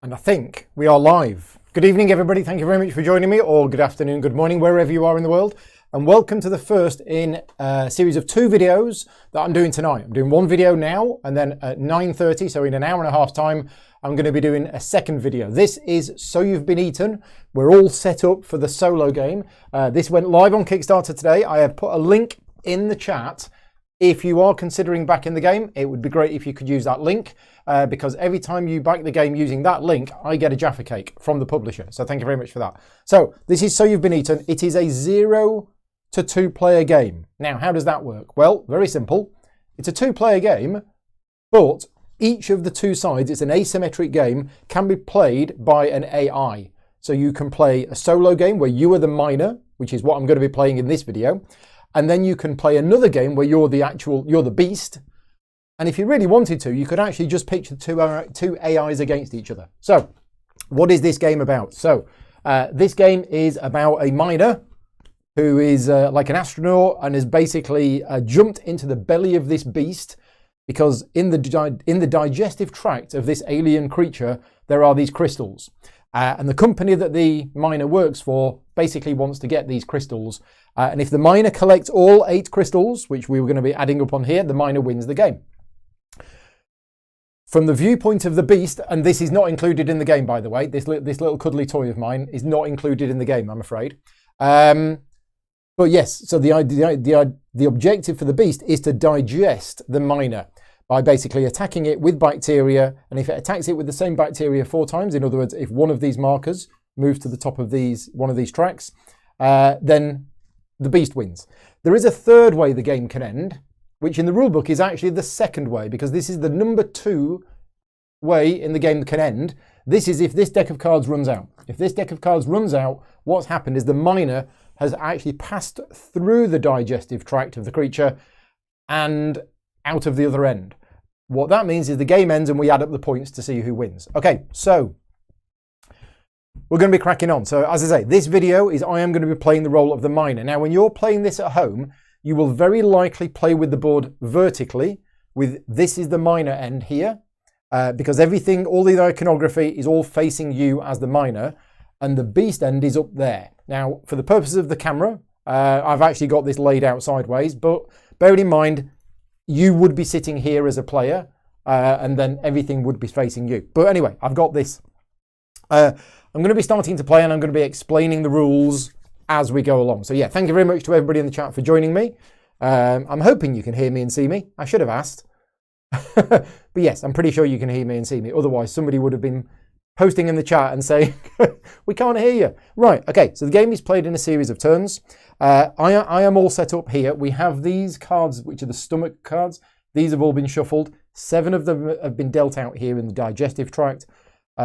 And I think we are live. Good evening, everybody. Thank you very much for joining me, or good afternoon, good morning, wherever you are in the world. And welcome to the first in a series of 2 videos that I'm doing tonight. I'm doing one video now, and then at 9:30, so in an hour and a half time, I'm going to be doing a second video. This is So You've Been Eaten. We're all set up for the solo game. This went live on Kickstarter today. I have put a link in the chat. If you are considering backing the game, it would be great if you could use that link, because every time you back the game using that link, I get a Jaffa cake from the publisher. So thank you very much for that. So this is So You've Been Eaten. It is a 0 to 2 player game. Now, how does that work? Well, very simple. It's a 2-player game, but each of the 2 sides, it's an asymmetric game, can be played by an AI. So you can play a solo game where you are the miner, which is what I'm going to be playing in this video. And then you can play another game where you're the beast. And if you really wanted to, you could actually just pitch the two AIs against each other. So what is this game about? So this game is about a miner who is like an astronaut and has basically jumped into the belly of this beast, because in the digestive tract of this alien creature, there are these crystals. And the company that the miner works for basically wants to get these crystals. And if the miner collects all 8 crystals, which we were going to be adding up on here, the miner wins the game. From the viewpoint of the beast, and this is not included in the game, by the way, this little cuddly toy of mine is not included in the game, I'm afraid. But yes, so the objective for the beast is to digest the miner by basically attacking it with bacteria. And if it attacks it with the same bacteria 4 times, in other words, if one of these markers moves to the top of one of these tracks, then the beast wins. There is a third way the game can end, which in the rulebook is actually the second way, because this is the number 2 way in the game that can end. This is if this deck of cards runs out. If this deck of cards runs out, what's happened is the miner has actually passed through the digestive tract of the creature and out of the other end. What that means is the game ends and we add up the points to see who wins. Okay, so we're going to be cracking on. So as I say, this video is I am going to be playing the role of the miner. Now, when you're playing this at home, you will very likely play with the board vertically, with this is the miner end here, because everything, all the iconography is all facing you as the miner, and the beast end is up there. Now, for the purposes of the camera, I've actually got this laid out sideways, but bearing in mind, you would be sitting here as a player, and then everything would be facing you. But anyway, I've got this. I'm going to be starting to play, and I'm going to be explaining the rules as we go along. So yeah, thank you very much to everybody in the chat for joining me. I'm hoping you can hear me and see me. I should have asked. But yes, I'm pretty sure you can hear me and see me. Otherwise, somebody would have been posting in the chat and saying, we can't hear you. Right, okay, so the game is played in a series of turns. I am all set up here. We have these cards, which are the stomach cards. These have all been shuffled. 7 of them have been dealt out here in the digestive tract.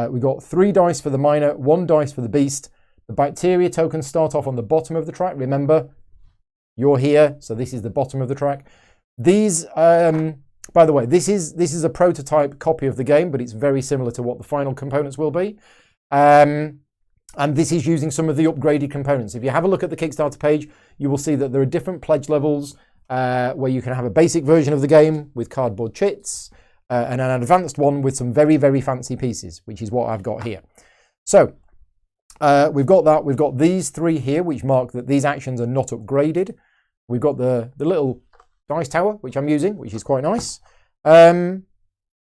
We've got 3 dice for the miner, 1 dice for the beast. The bacteria tokens start off on the bottom of the track. Remember, you're here, so this is the bottom of the track. These, by the way, this is a prototype copy of the game, but it's very similar to what the final components will be. And this is using some of the upgraded components. If you have a look at the Kickstarter page, you will see that there are different pledge levels where you can have a basic version of the game with cardboard chits and an advanced one with some very, very fancy pieces, which is what I've got here. So we've got that. We've got these 3 here, which mark that these actions are not upgraded. We've got the little dice tower, which I'm using, which is quite nice. And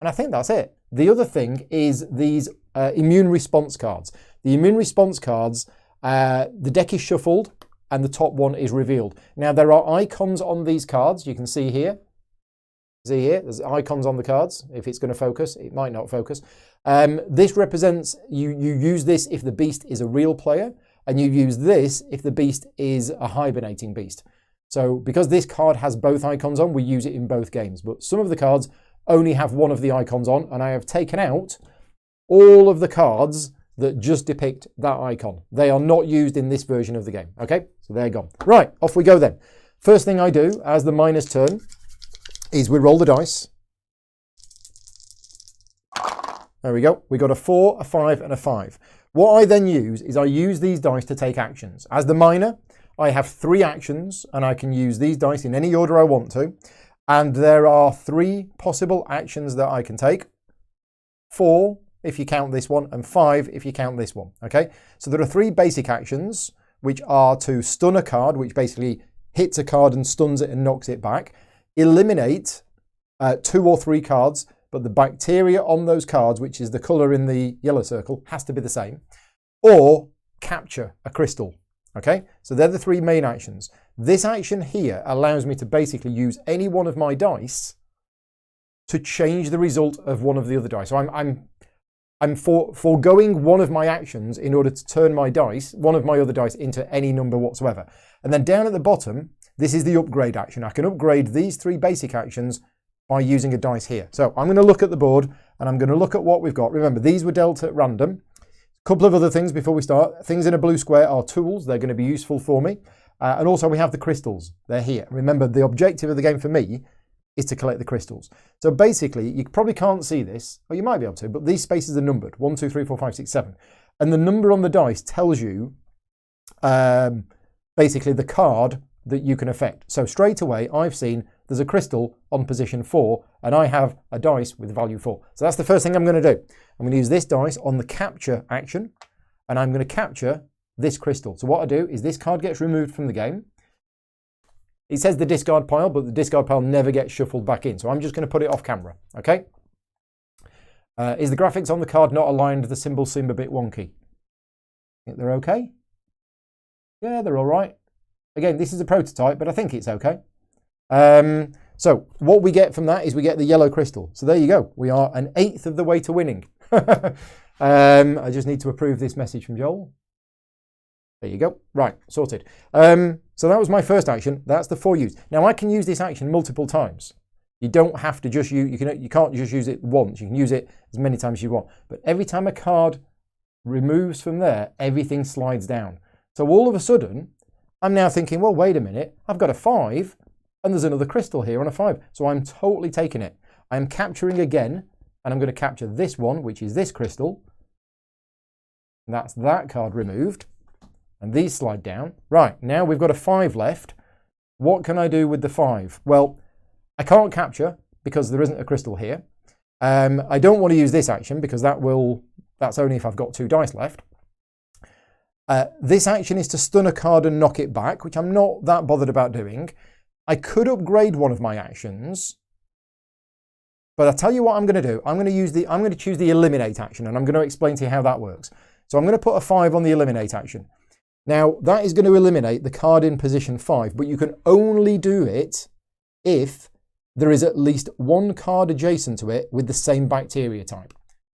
I think that's it. The other thing is these immune response cards. The immune response cards, the deck is shuffled and the top one is revealed. Now, there are icons on these cards. You can see here. See here, there's icons on the cards. If it's going to focus, it might not focus. This represents, you use this if the beast is a real player, and you use this if the beast is a hibernating beast. So because this card has both icons on, we use it in both games. But some of the cards only have one of the icons on, and I have taken out all of the cards that just depict that icon. They are not used in this version of the game. Okay, so they're gone. Right, off we go then. First thing I do as the miner's turn is we roll the dice. There we go. We got a 4, a 5, and a 5. What I then use is I use these dice to take actions. As the miner, I have 3 actions, and I can use these dice in any order I want to. And there are 3 possible actions that I can take. 4 if you count this one, and 5 if you count this one. Okay, so there are 3 basic actions, which are to stun a card, which basically hits a card and stuns it and knocks it back, eliminate 2 or 3 cards, but the bacteria on those cards, which is the colour in the yellow circle, has to be the same, or capture a crystal. Okay, so they're the 3 main actions. This action here allows me to basically use any one of my dice to change the result of one of the other dice. So I'm foregoing one of my actions in order to turn my dice, one of my other dice, into any number whatsoever. And then down at the bottom, this is the upgrade action. I can upgrade these 3 basic actions by using a dice here. So I'm going to look at the board and I'm going to look at what we've got. Remember, these were dealt at random. A couple of other things before we start. Things in a blue square are tools. They're going to be useful for me. And also we have the crystals. They're here. Remember, the objective of the game for me is to collect the crystals. So basically, you probably can't see this, or you might be able to, but these spaces are numbered. 1, 2, 3, 4, 5, 6, 7. And the number on the dice tells you basically the card that you can affect. So straight away, I've seen there's a crystal on position 4, and I have a dice with value 4. So that's the first thing I'm going to do. I'm going to use this dice on the capture action, and I'm going to capture this crystal. So what I do is this card gets removed from the game. It says the discard pile, but the discard pile never gets shuffled back in. So I'm just going to put it off camera, okay? Is the graphics on the card not aligned? The symbols seem a bit wonky. Think they're okay? Yeah, they're all right. Again, this is a prototype, but I think it's okay. So what we get from that is we get the yellow crystal. So there you go. We are 1/8 of the way to winning. I just need to approve this message from Joel. There you go. Right, sorted. So that was my first action. That's the 4 use. Now I can use this action multiple times. You don't have to just use, you can't just use it once. You can use it as many times as you want. But every time a card removes from there, everything slides down. So all of a sudden, I'm now thinking, well, wait a minute. I've got a 5 and there's another crystal here on a 5. So I'm totally taking it. I'm capturing again, and I'm going to capture this one, which is this crystal. And that's that card removed. And these slide down. Right, now we've got a 5 left. What can I do with the 5? Well, I can't capture because there isn't a crystal here. I don't want to use this action because that's only if I've got 2 dice left. This action is to stun a card and knock it back, which I'm not that bothered about doing. I could upgrade one of my actions, but I'll tell you what I'm going to do. I'm going to choose the eliminate action, and I'm going to explain to you how that works. So I'm going to put a 5 on the eliminate action. Now, that is going to eliminate the card in position 5, but you can only do it if there is at least 1 card adjacent to it with the same bacteria type.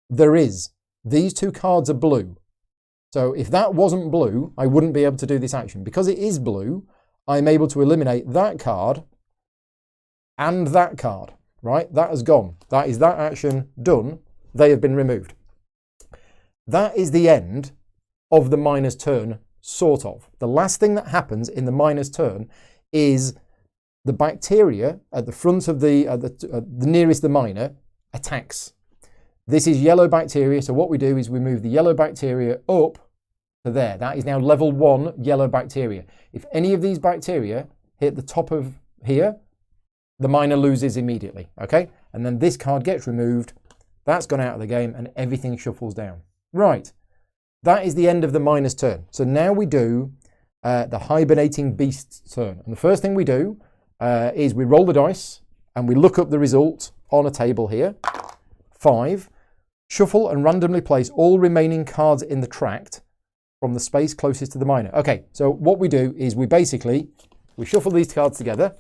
There is. These 2 cards are blue. So if that wasn't blue, I wouldn't be able to do this action. Because it is blue, I'm able to eliminate that card and that card, right? That has gone. That is that action done. They have been removed. That is the end of the miner's turn, sort of. The last thing that happens in the miner's turn is the bacteria at the front of the nearest the miner attacks. This is yellow bacteria, so what we do is we move the yellow bacteria up to there. That is now level 1 yellow bacteria. If any of these bacteria hit the top of here, the miner loses immediately, okay? And then this card gets removed, that's gone out of the game, and everything shuffles down. Right, that is the end of the miner's turn. So now we do the hibernating beast's turn. And the first thing we do is we roll the dice, and we look up the result on a table here. 5, shuffle and randomly place all remaining cards in the tract from the space closest to the miner. Okay, so what we do is we shuffle these cards together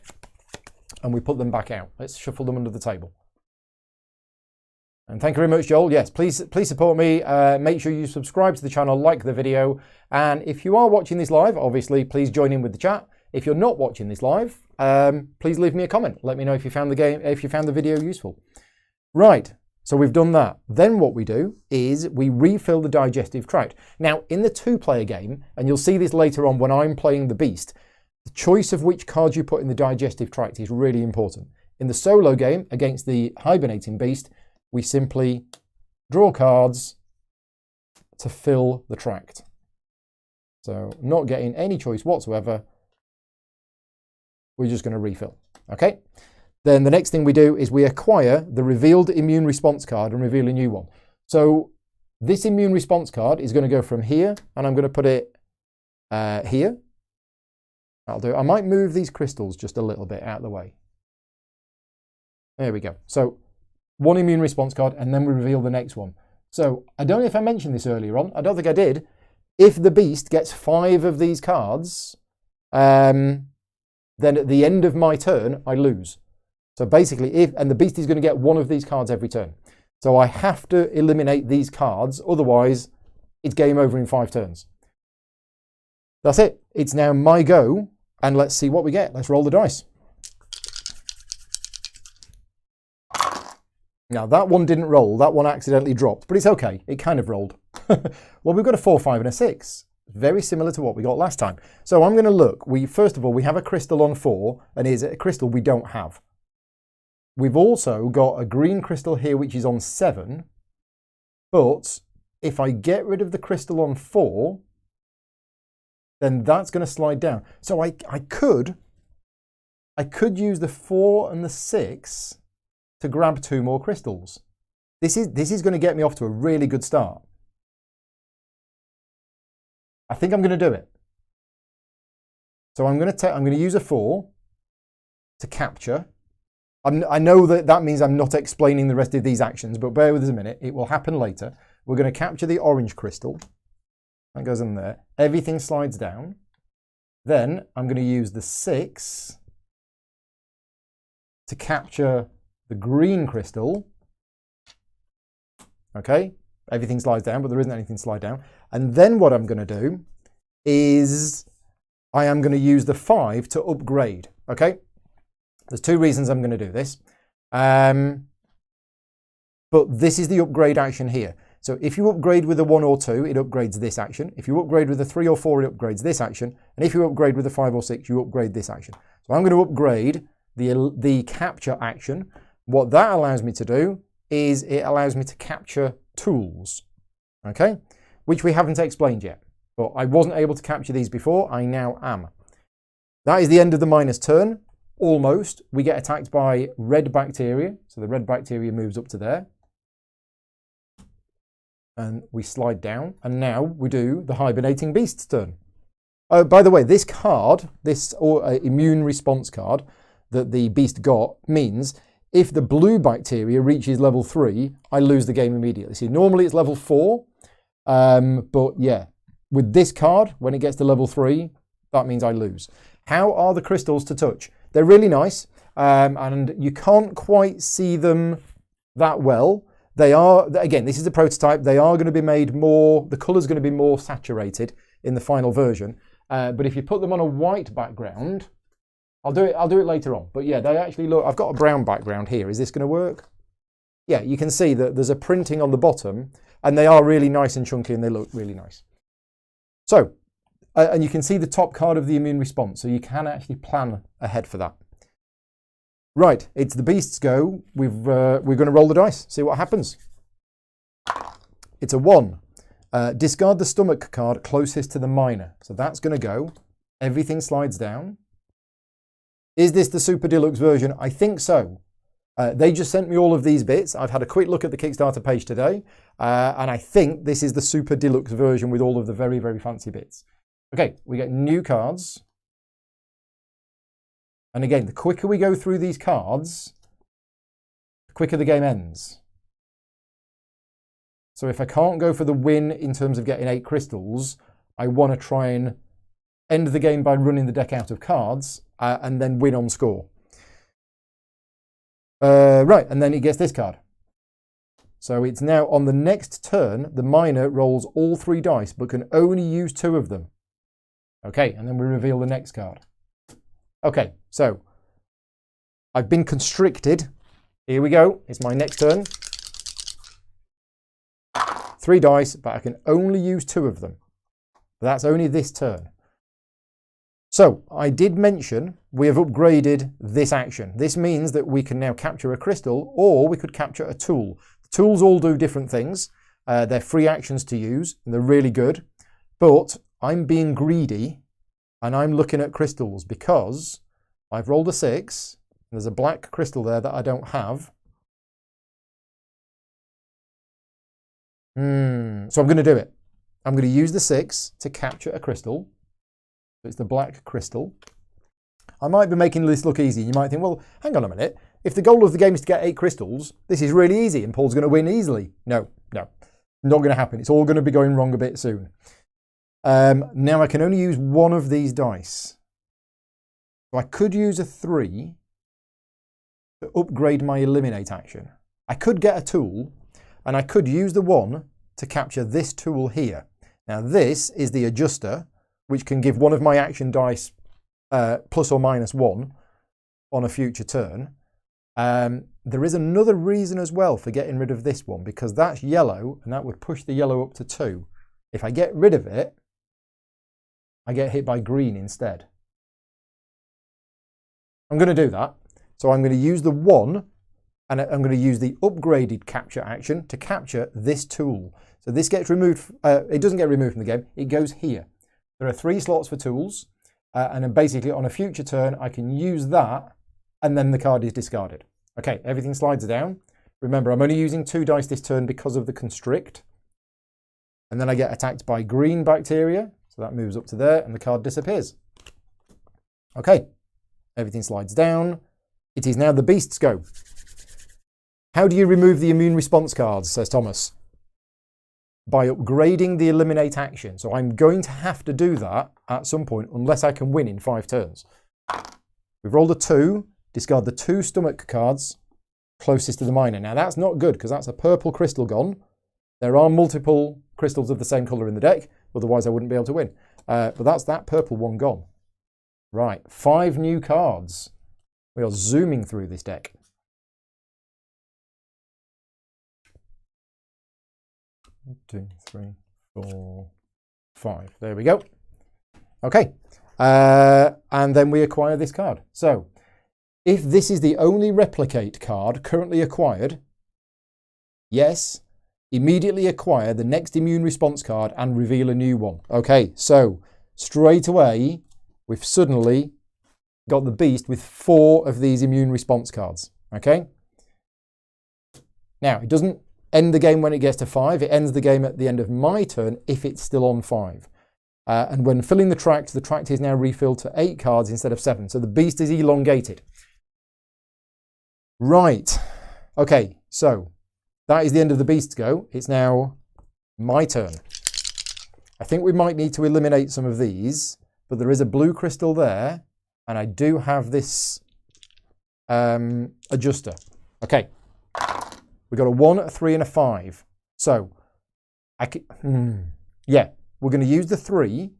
and we put them back out. Let's shuffle them under the table. And thank you very much, Joel. Yes, please support me. Make sure you subscribe to the channel, like the video. And if you are watching this live, obviously, please join in with the chat. If you're not watching this live, please leave me a comment. Let me know if you found the video useful. Right. So we've done that. Then what we do is we refill the digestive tract. Now, in the 2-player game, and you'll see this later on when I'm playing the beast, the choice of which cards you put in the digestive tract is really important. In the solo game against the hibernating beast, we simply draw cards to fill the tract. So not getting any choice whatsoever. We're just going to refill. Okay? Then the next thing we do is we acquire the revealed immune response card and reveal a new one. So this immune response card is going to go from here, and I'm going to put it here. That'll do. I might move these crystals just a little bit out of the way. There we go. So one immune response card, and then we reveal the next one. So I don't know if I mentioned this earlier on. I don't think I did. If the beast gets 5 of these cards, then at the end of my turn, I lose. So basically, and the beast is going to get 1 of these cards every turn. So I have to eliminate these cards, otherwise it's game over in 5 turns. That's it. It's now my go, and let's see what we get. Let's roll the dice. Now, that one didn't roll. That one accidentally dropped, but it's okay. It kind of rolled. Well, we've got a 4, 5, and a 6. Very similar to what we got last time. So I'm going to look. First of all, we have a crystal on 4, and is it a crystal we don't have? We've also got a green crystal here, which is on 7. But if I get rid of the crystal on 4, then that's going to slide down. So I could use the 4 and the 6 to grab 2 more crystals. This is going to get me off to a really good start. I think I'm going to do it. So I'm going to use a 4 to capture. I know that means I'm not explaining the rest of these actions, but bear with us a minute. It will happen later. We're going to capture the orange crystal. That goes in there. Everything slides down. Then I'm going to use the 6 to capture the green crystal. Okay, everything slides down, but there isn't anything slide down. And then what I'm going to do is I am going to use the 5 to upgrade. Okay, there's 2 reasons I'm going to do this. But this is the upgrade action here. So if you upgrade with a 1 or 2, it upgrades this action. If you upgrade with a 3 or 4, it upgrades this action. And if you upgrade with a 5 or 6, you upgrade this action. So I'm going to upgrade the capture action. What that allows me to do is it allows me to capture tools, okay, which we haven't explained yet. But I wasn't able to capture these before. I now am. That is the end of the miner's turn. Almost. We get attacked by red bacteria. So the red bacteria moves up to there. And we slide down, and now we do the hibernating beast's turn. Oh, by the way, this card, this immune response card that the beast got, means if the blue bacteria reaches level 3, I lose the game immediately. See, normally it's level 4, but yeah, with this card, when it gets to level 3, that means I lose. How are the crystals to touch? They're really nice, and you can't quite see them that well. They are, again, this is a prototype. They are going to be made more, the colour's going to be more saturated in the final version. But if you put them on a white background, I'll do it later on. But yeah, they actually look, I've got a brown background here. Is this going to work? Yeah, you can see that there's a printing on the bottom, and they are really nice and chunky, and they look really nice. So, and you can see the top card of the immune response, so you can actually plan ahead for that. Right, it's the beast's go. We're going to roll the dice, see what happens. It's a 1. Discard the stomach card closest to the miner. So that's going to go. Everything slides down. Is this the Super Deluxe version? I think so. They just sent me all of these bits. I've had a quick look at the Kickstarter page today. And I think this is the Super Deluxe version with all of the very, very fancy bits. Okay, we get new cards. And again, the quicker we go through these cards, the quicker the game ends. So if I can't go for the win in terms of getting 8 crystals, I want to try and end the game by running the deck out of cards and then win on score. Right, and then he gets this card. So it's now on the next turn, the miner rolls all 3 dice, but can only use 2 of them. Okay, and then we reveal the next card. Okay, so I've been constricted. Here we go. It's my next turn. 3 dice, but I can only use 2 of them. But that's only this turn. So I did mention we have upgraded this action. This means that we can now capture a crystal, or we could capture a tool. The tools all do different things. They're free actions to use, and they're really good. But I'm being greedy, and I'm looking at crystals because I've rolled a 6. And there's a black crystal there that I don't have. So I'm going to do it. I'm going to use the 6 to capture a crystal. So it's the black crystal. I might be making this look easy. You might think, well, hang on a minute. If the goal of the game is to get 8 crystals, this is really easy and Paul's going to win easily. No, not going to happen. It's all going to be going wrong a bit soon. Now I can only use one of these dice. So I could use a 3 to upgrade my eliminate action. I could get a tool and I could use the 1 to capture this tool here. Now this is the adjuster, which can give one of my action dice plus or minus 1 on a future turn. There is another reason as well for getting rid of this one, because that's yellow and that would push the yellow up to 2. If I get rid of it, I get hit by green instead. I'm going to do that. So I'm going to use the 1 and I'm going to use the upgraded capture action to capture this tool. So this gets removed. It doesn't get removed from the game. It goes here. There are 3 slots for tools. And then basically on a future turn, I can use that and then the card is discarded. Okay, everything slides down. Remember, I'm only using 2 dice this turn because of the constrict. And then I get attacked by green bacteria. So that moves up to there and the card disappears. Okay, everything slides down. It is now the beast's go. How do you remove the immune response cards, says Thomas? By upgrading the eliminate action. So I'm going to have to do that at some point unless I can win in 5 turns. We've rolled a 2, discard the 2 stomach cards closest to the miner. Now that's not good because that's a purple crystal gone. There are multiple crystals of the same colour in the deck, otherwise I wouldn't be able to win. But that's that purple one gone. Right, 5 new cards. We are zooming through this deck. One, 2, 3, 4, 5. There we go. Okay. And then we acquire this card. So, if this is the only replicate card currently acquired, yes, immediately acquire the next immune response card and reveal a new one. Okay, so straight away, we've suddenly got the beast with 4 of these immune response cards. Okay? Now, it doesn't end the game when it gets to 5. It ends the game at the end of my turn if it's still on 5. And when filling the tract is now refilled to 8 cards instead of 7. So the beast is elongated. Right. Okay, so that is the end of the beast's go. It's now my turn. I think we might need to eliminate some of these, but there is a blue crystal there, and I do have this adjuster. Okay. We got a 1, a 3, and a 5. So, yeah, we're going to use the 3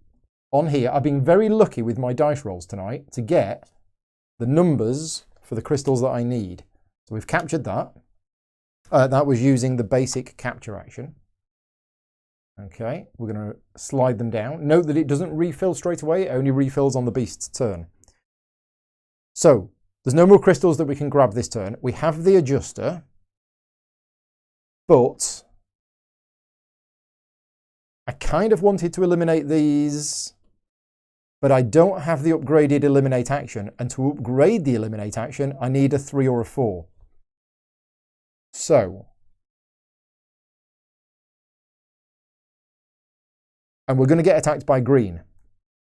on here. I've been very lucky with my dice rolls tonight to get the numbers for the crystals that I need. So we've captured that. That was using the basic capture action. Okay, we're going to slide them down. Note that it doesn't refill straight away. It only refills on the beast's turn. So, there's no more crystals that we can grab this turn. We have the adjuster. But I kind of wanted to eliminate these, but I don't have the upgraded eliminate action. And to upgrade the eliminate action, I need a 3 or a 4. So, and we're going to get attacked by green.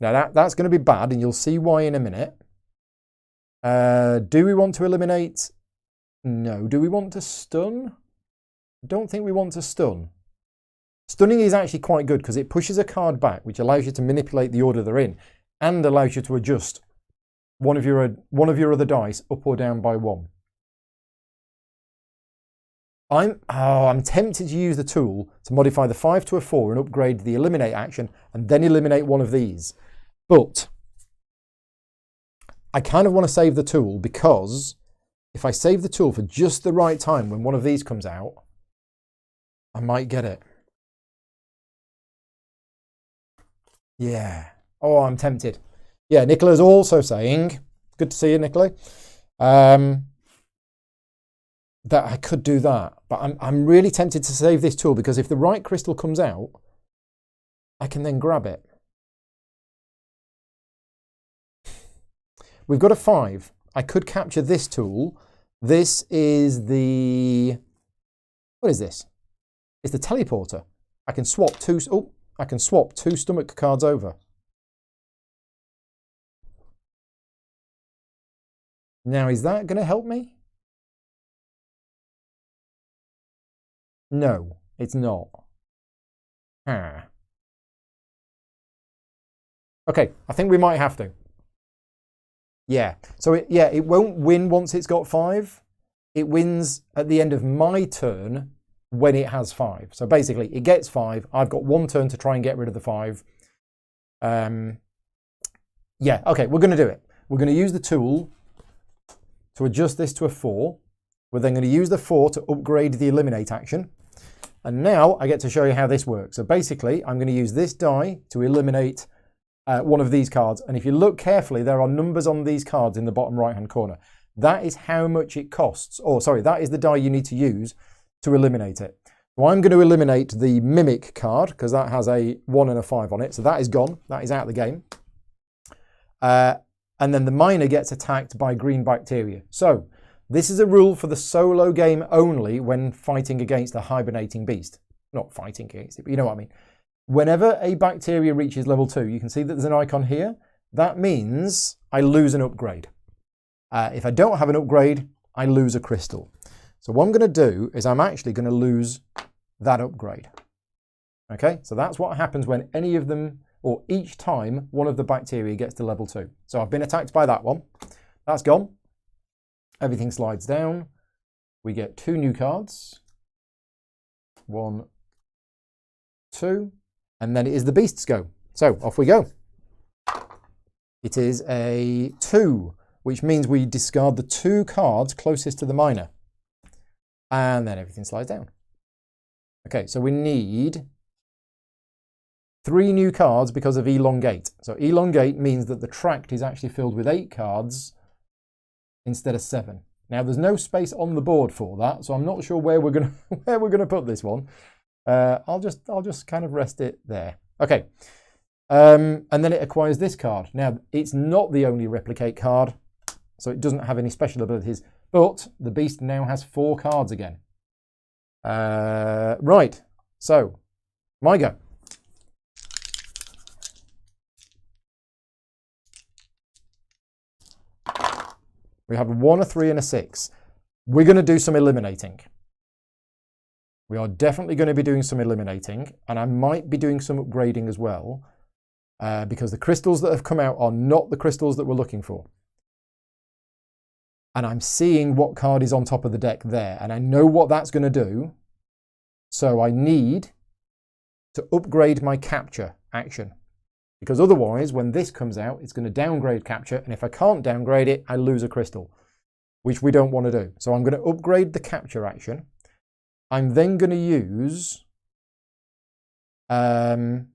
Now that's going to be bad, and you'll see why in a minute. Do we want to eliminate? No. Do we want to stun? I don't think we want to stun. Stunning is actually quite good because it pushes a card back, which allows you to manipulate the order they're in and allows you to adjust one of your other dice up or down by 1. I'm tempted to use the tool to modify the 5 to a 4 and upgrade the eliminate action and then eliminate one of these. But I kind of want to save the tool because if I save the tool for just the right time when one of these comes out, I might get it. Yeah. Oh, I'm tempted. Yeah, Nicola's also saying, good to see you, Nicola, that I could do that. But I'm really tempted to save this tool because if the right crystal comes out, I can then grab it. We've got a 5. I could capture this tool. This is the... What is this? It's the teleporter. I can swap two. Oh, I can swap 2 stomach cards over. Now, is that going to help me? No, it's not. Okay, I think we might have to. Yeah. So it won't win once it's got 5. It wins at the end of my turn when it has 5. So basically, it gets 5. I've got 1 turn to try and get rid of the 5. Yeah. Okay, we're going to do it. We're going to use the tool to adjust this to a 4. We're then going to use the 4 to upgrade the eliminate action. And now I get to show you how this works. So basically, I'm going to use this die to eliminate one of these cards. And if you look carefully, there are numbers on these cards in the bottom right-hand corner. That is how much it costs. Or sorry, that is the die you need to use to eliminate it. So I'm going to eliminate the Mimic card because that has a 1 and a 5 on it. So that is gone. That is out of the game. And then the Miner gets attacked by green bacteria. So this is a rule for the solo game only when fighting against a hibernating beast. Not fighting against it, but you know what I mean. Whenever a bacteria reaches level 2, you can see that there's an icon here. That means I lose an upgrade. If I don't have an upgrade, I lose a crystal. So what I'm going to do is I'm actually going to lose that upgrade. Okay, so that's what happens when any of them, or each time one of the bacteria gets to level 2. So I've been attacked by that one. That's gone. Everything slides down. We get 2 new cards. 1, 2. And then it is the beast's go. So off we go. It is a 2, which means we discard the 2 cards closest to the Miner. And then everything slides down. Okay, so we need 3 new cards because of elongate. So elongate means that the tract is actually filled with 8 cards instead of 7. Now there's no space on the board for that, so I'm not sure where we're gonna put this one. I'll just kind of rest it there. Okay, and then it acquires this card. Now it's not the only replicate card, so it doesn't have any special abilities. But the beast now has 4 cards again. Right, so my go. We have a 1, a 3, and a 6. We're going to do some eliminating. We are definitely going to be doing some eliminating, and I might be doing some upgrading as well, because the crystals that have come out are not the crystals that we're looking for. And I'm seeing what card is on top of the deck there, and I know what that's going to do. So I need to upgrade my capture action. Because otherwise, when this comes out, it's going to downgrade capture, and if I can't downgrade it, I lose a crystal, which we don't want to do. So I'm going to upgrade the capture action. I'm then going to use I'm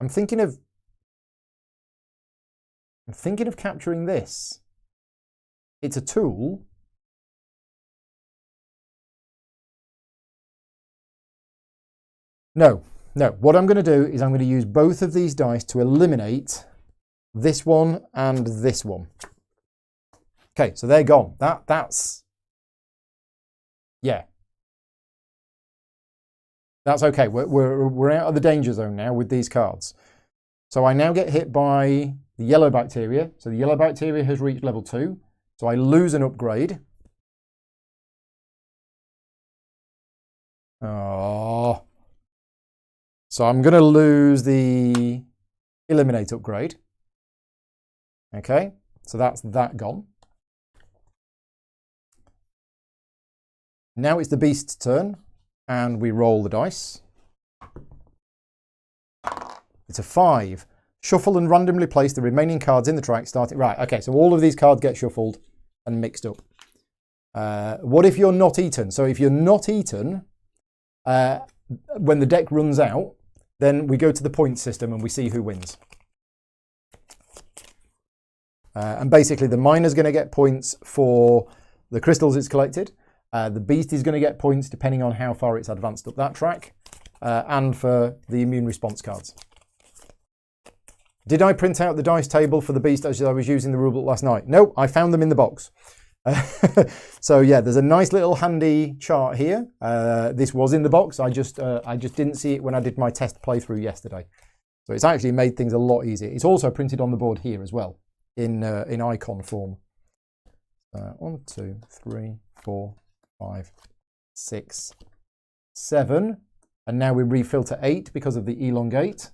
thinking of capturing this. It's a tool. No. What I'm going to do is I'm going to use both of these dice to eliminate this one and this one. Okay, so they're gone. That's yeah. That's okay. We're out of the danger zone now with these cards. So I now get hit by the yellow bacteria. So the yellow bacteria has reached level 2. So I lose an upgrade. Oh. So I'm going to lose the eliminate upgrade. Okay, so that's that gone. Now it's the beast's turn, and we roll the dice. It's a 5. Shuffle and randomly place the remaining cards in the track starting... Right, okay, so all of these cards get shuffled and mixed up. What if you're not eaten? So if you're not eaten, when the deck runs out, then we go to the point system and we see who wins. And basically the Miner's going to get points for the crystals it's collected. The beast is going to get points depending on how far it's advanced up that track, and for the immune response cards. Did I print out the dice table for the beast as I was using the rulebook last night? No, I found them in the box. So yeah, there's a nice little handy chart here. This was in the box. I just didn't see it when I did my test playthrough yesterday. So it's actually made things a lot easier. It's also printed on the board here as well in icon form. 1, 2, 3, 4, 5, 6, 7, and now we refill to 8 because of the elongate.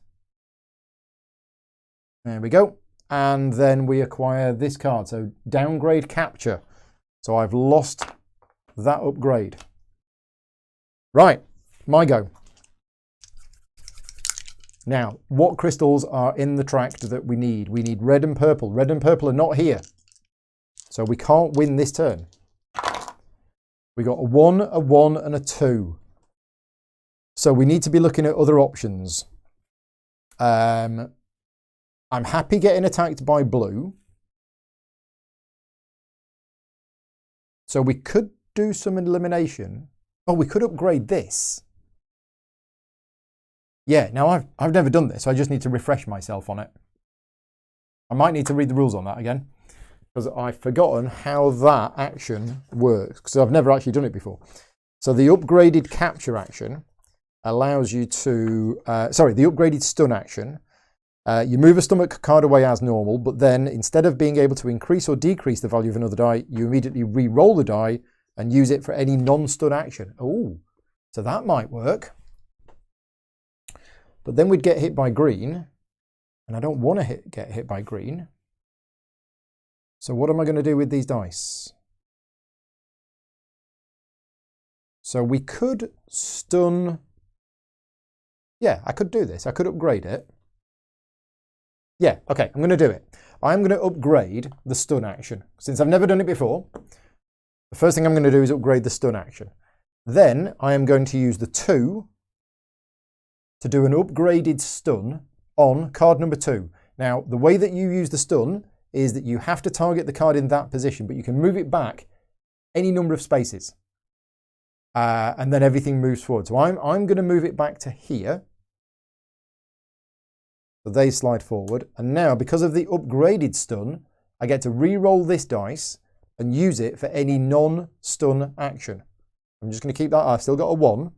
There we go. And then we acquire this card. So downgrade capture. So I've lost that upgrade. Right, my go. Now, what crystals are in the tract that we need? We need red and purple. Red and purple are not here. So we can't win this turn. We got a 1, a 1, and a 2. So we need to be looking at other options. I'm happy getting attacked by blue. So we could do some elimination. Oh, we could upgrade this. Yeah, now I've never done this, so I just need to refresh myself on it. I might need to read the rules on that again, because I've forgotten how that action works, because I've never actually done it before. So the upgraded capture action allows you to, the upgraded stun action, you move a stomach card away as normal, but then instead of being able to increase or decrease the value of another die, you immediately re-roll the die and use it for any non-stun action. Oh, so that might work. But then we'd get hit by green, and I don't want to get hit by green. So what am I going to do with these dice? So we could stun. Yeah, I could do this. I could upgrade it. Yeah, okay, I'm going to do it. I'm going to upgrade the stun action. Since I've never done it before, the first thing I'm going to do is upgrade the stun action. Then I am going to use the 2 to do an upgraded stun on card number 2. Now, the way that you use the stun is that you have to target the card in that position, but you can move it back any number of spaces. And then everything moves forward. So I'm going to move it back to here. So they slide forward. And now, because of the upgraded stun, I get to re-roll this dice and use it for any non-stun action. I'm just going to keep that. I've still got a 1.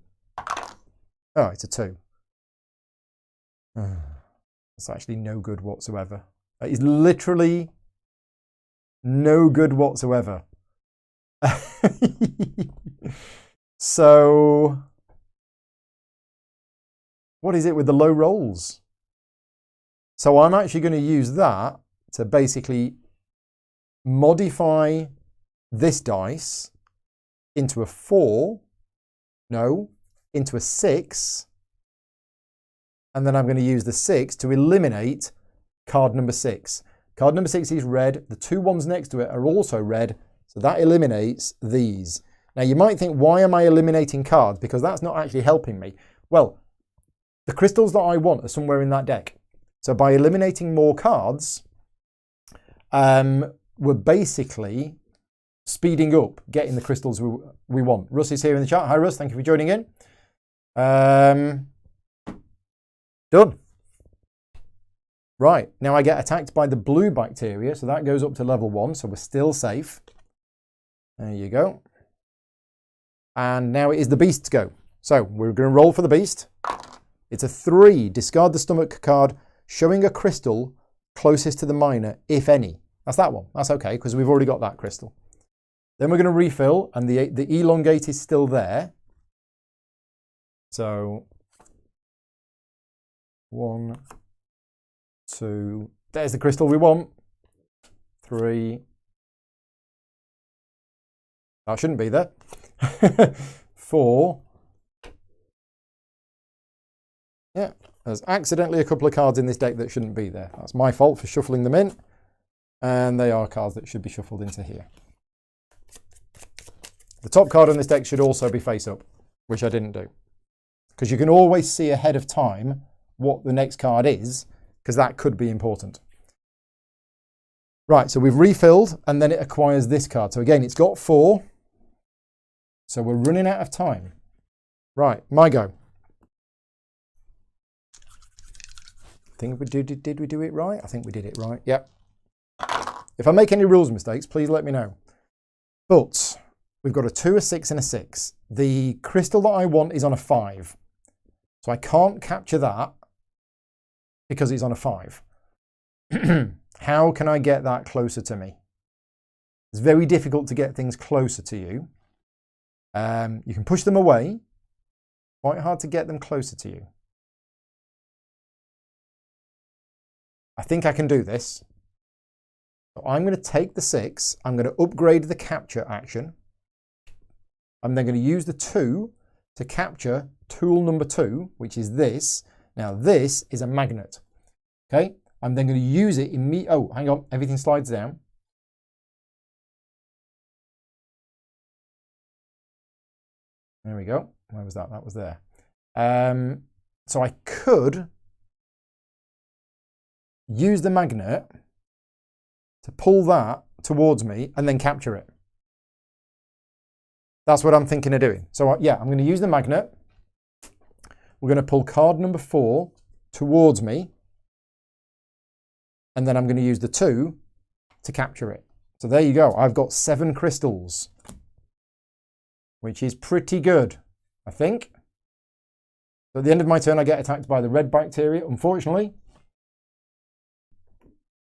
Oh, it's a 2. That's actually no good whatsoever. That is literally no good whatsoever. So, what is it with the low rolls? So I'm actually going to use that to basically modify this dice into a 4, no, into a 6, and then I'm going to use the 6 to eliminate card number 6. Card number 6 is red. The 2 ones next to it are also red, so that eliminates these. Now you might think, why am I eliminating cards? Because that's not actually helping me. Well, the crystals that I want are somewhere in that deck. So by eliminating more cards, we're basically speeding up getting the crystals we want. Russ is here in the chat. Hi Russ, thank you for joining in. Done. Right, now I get attacked by the blue bacteria, so that goes up to level 1, so we're still safe. There you go. And now it is the beast's go. So we're going to roll for the beast. It's a 3. Discard the stomach card, showing a crystal closest to the miner, if any. That's that one. That's okay, because we've already got that crystal. Then we're going to refill, and the elongate is still there. So 1, 2, there's the crystal we want. 3. That shouldn't be there. 4. Yeah, there's accidentally a couple of cards in this deck that shouldn't be there. That's my fault for shuffling them in. And they are cards that should be shuffled into here. The top card on this deck should also be face up, which I didn't do. Because you can always see ahead of time what the next card is, because that could be important. Right, so we've refilled, and then it acquires this card. So again, it's got 4. So we're running out of time. Right, my go. think we did we do it right? I think we did it right. Yep. If I make any rules mistakes, please let me know. But we've got a 2, a 6, and a 6. The crystal that I want is on a 5. So I can't capture that because it's on a 5. How can I get that closer to me? It's very difficult to get things closer to you. You can push them away. Quite hard to get them closer to you. I think I can do this. So I'm going to take the 6. I'm going to upgrade the capture action. I'm then going to use the 2 to capture tool number 2, which is this. Now this is a magnet. Okay. I'm then going to use it in me. Oh, hang on. Everything slides down. There we go. Where was that? That was there. So I could use the magnet to pull that towards me and then capture it. That's what I'm thinking of doing. So yeah, I'm going to use the magnet. We're going to pull card number 4 towards me. And then I'm going to use the 2 to capture it. So there you go. I've got 7 crystals, which is pretty good, I think. So at the end of my turn, I get attacked by the red bacteria, unfortunately.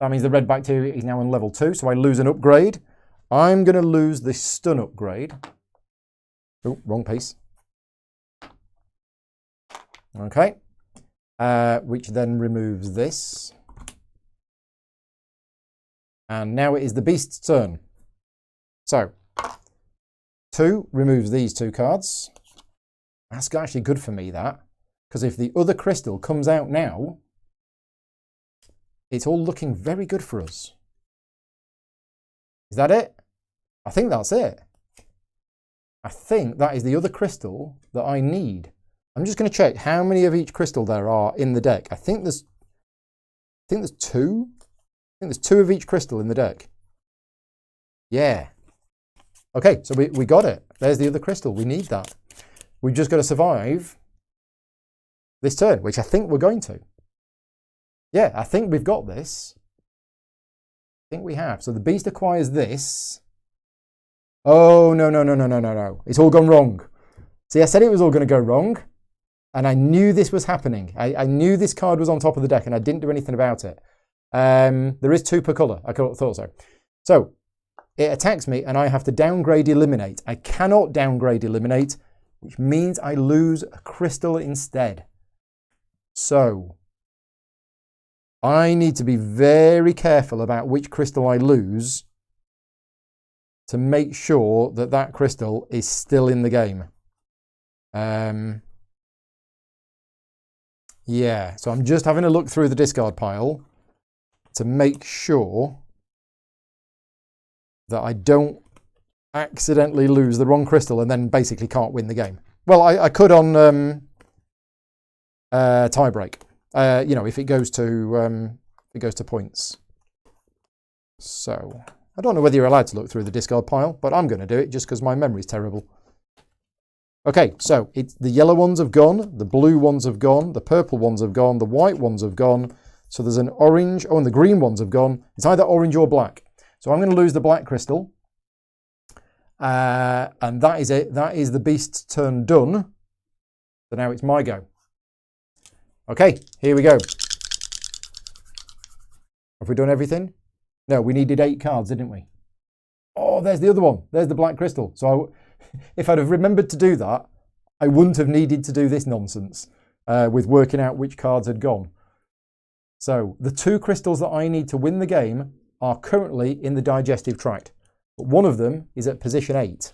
That means the red bacteria is now on level 2, so I lose an upgrade. I'm going to lose the stun upgrade. Oh, wrong piece. Okay. Which then removes this. And now it is the beast's turn. So, 2 removes these 2 cards. That's actually good for me, that. Because if the other crystal comes out now, it's all looking very good for us. Is that it? I think that's it. I think that is the other crystal that I need. I'm just going to check how many of each crystal there are in the deck. I think there's 2. I think there's 2 of each crystal in the deck. Yeah. Okay, so we got it. There's the other crystal. We need that. We've just got to survive this turn, which I think we're going to. Yeah, I think we've got this. I think we have. So the beast acquires this. Oh, no. It's all gone wrong. See, I said it was all going to go wrong. And I knew this was happening. I knew this card was on top of the deck and I didn't do anything about it. There is 2 per colour. I thought so. So it attacks me and I have to downgrade eliminate. I cannot downgrade eliminate, which means I lose a crystal instead. So I need to be very careful about which crystal I lose to make sure that that crystal is still in the game. Yeah, so I'm just having a look through the discard pile to make sure that I don't accidentally lose the wrong crystal and then basically can't win the game. Well, I could on tie break. You know, if it goes to points. So I don't know whether you're allowed to look through the discard pile, but I'm going to do it just because my memory's terrible. Okay, so the yellow ones have gone, the blue ones have gone, the purple ones have gone, the white ones have gone. So there's an orange, oh, and the green ones have gone. It's either orange or black. So I'm going to lose the black crystal. And that is it. That is the beast's turn done. So now it's my go. Okay, here we go. Have we done everything? No, we needed 8 cards, didn't we? Oh, there's the other one. There's the black crystal. So if I'd have remembered to do that, I wouldn't have needed to do this nonsense with working out which cards had gone. So the 2 crystals that I need to win the game are currently in the digestive tract. But one of them is at position 8.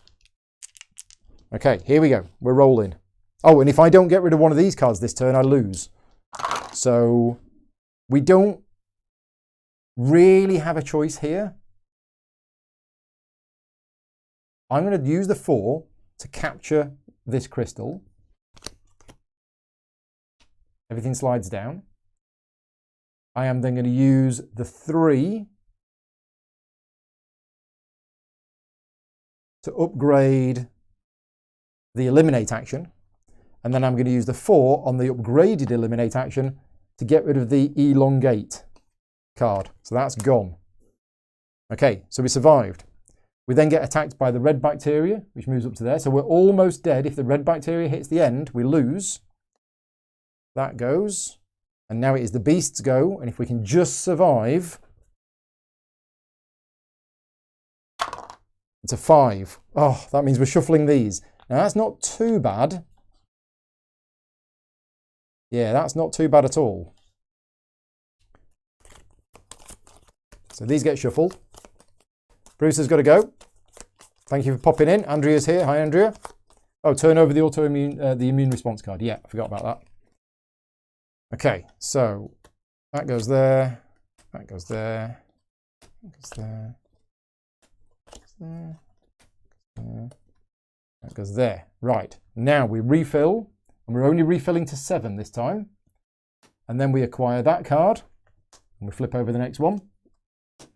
Okay, here we go. We're rolling. Oh, and if I don't get rid of one of these cards this turn, I lose. So we don't really have a choice here. I'm going to use the 4 to capture this crystal. Everything slides down. I am then going to use the 3 to upgrade the eliminate action. And then I'm going to use the 4 on the upgraded eliminate action to get rid of the elongate card. So that's gone. Okay, so we survived. We then get attacked by the red bacteria, which moves up to there. So we're almost dead. If the red bacteria hits the end, we lose. That goes. And now it is the beast's go. And if we can just survive, it's a 5. Oh, that means we're shuffling these. Now that's not too bad. Yeah, that's not too bad at all. So these get shuffled. Bruce has got to go. Thank you for popping in. Andrea's here. Hi, Andrea. Oh, turn over the autoimmune, the immune response card. Yeah, I forgot about that. Okay, so that goes there. That goes there. That goes there. That goes there. That goes there. Right. Now we refill, and we're only refilling to 7 this time. And then we acquire that card, and we flip over the next one.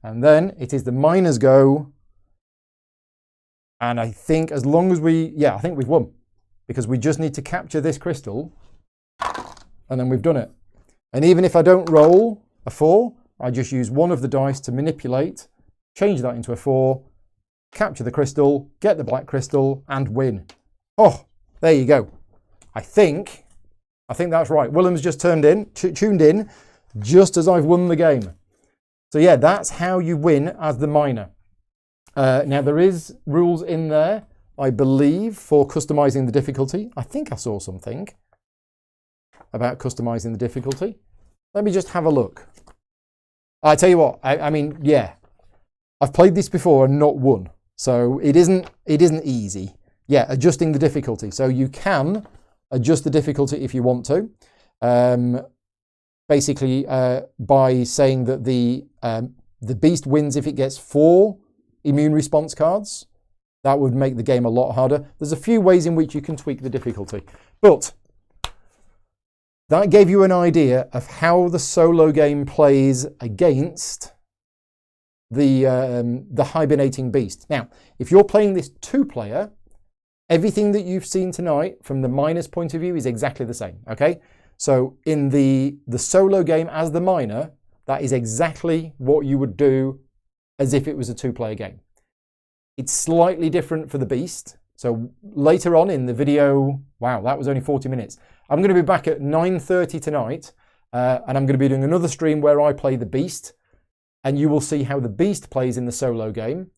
And then it is the miner's go. And I think as long as I think we've won. Because we just need to capture this crystal. And then we've done it. And even if I don't roll a 4, I just use one of the dice to manipulate, change that into a 4, capture the crystal, get the black crystal, and win. Oh, there you go. I think that's right. Willem's just tuned in, just as I've won the game. So yeah, that's how you win as the miner. Now there is rules in there, I believe, for customizing the difficulty. I think I saw something about customizing the difficulty. Let me just have a look. I tell you what, I mean, yeah, I've played this before and not won, so it isn't easy. Yeah, adjusting the difficulty. So you can adjust the difficulty if you want to. Basically, by saying that the beast wins if it gets 4 immune response cards. That would make the game a lot harder. There's a few ways in which you can tweak the difficulty, but that gave you an idea of how the solo game plays against the hibernating beast. Now, if you're playing this 2-player, everything that you've seen tonight from the miner's point of view is exactly the same, okay? So in the solo game as the miner, that is exactly what you would do as if it was a 2-player game. It's slightly different for the beast. So later on in the video, wow, that was only 40 minutes. I'm going to be back at 9:30 tonight, and I'm going to be doing another stream where I play the beast, and you will see how the beast plays in the solo game,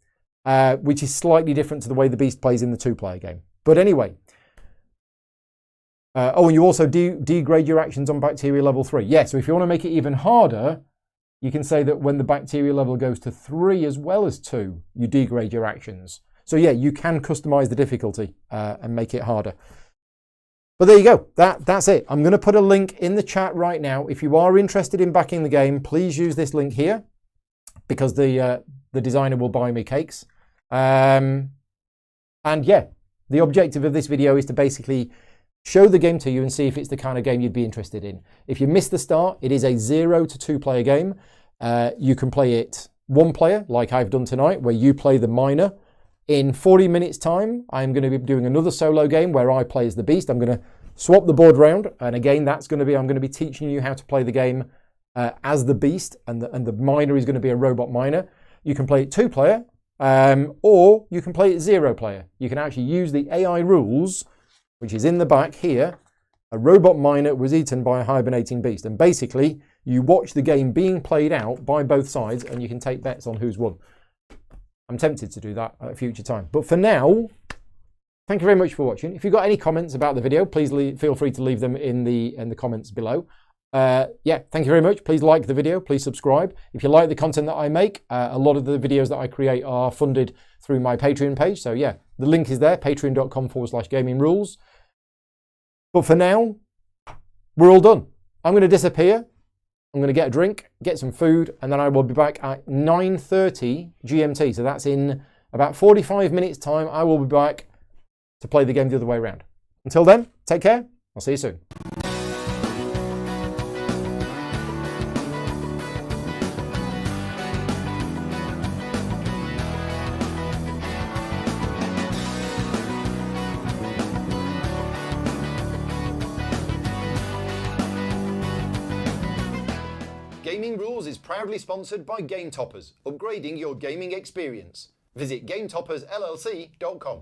which is slightly different to the way the beast plays in the 2-player game. But anyway, and you also degrade your actions on bacteria level 3. Yeah, so if you want to make it even harder, you can say that when the bacteria level goes to 3 as well as 2, you degrade your actions. So yeah, you can customize the difficulty and make it harder. But there you go. That's it. I'm going to put a link in the chat right now. If you are interested in backing the game, please use this link here because the designer will buy me cakes. And yeah, the objective of this video is to basically show the game to you and see if it's the kind of game you'd be interested in. If you missed the start, it is a 0 to 2-player game. You can play it 1-player, like I've done tonight, where you play the miner. In 40 minutes time, I'm going to be doing another solo game where I play as the beast. I'm going to swap the board round. And again, I'm going to be teaching you how to play the game as the beast. And the miner is going to be a robot miner. You can play it 2-player, or you can play it 0-player. You can actually use the AI rules, which is in the back here. A robot miner was eaten by a hibernating beast. And basically, you watch the game being played out by both sides, and you can take bets on who's won. I'm tempted to do that at a future time. But for now, thank you very much for watching. If you've got any comments about the video, please feel free to leave them in the comments below. Yeah, thank you very much. Please like the video. Please subscribe. If you like the content that I make, a lot of the videos that I create are funded through my Patreon page. So yeah, the link is there, patreon.com/gaming rules. But for now, we're all done. I'm going to disappear. I'm going to get a drink, get some food, and then I will be back at 9:30 GMT. So that's in about 45 minutes time. I will be back to play the game the other way around. Until then, take care. I'll see you soon. proudly sponsored by Game Toppers, upgrading your gaming experience. Visit GameToppersLLC.com.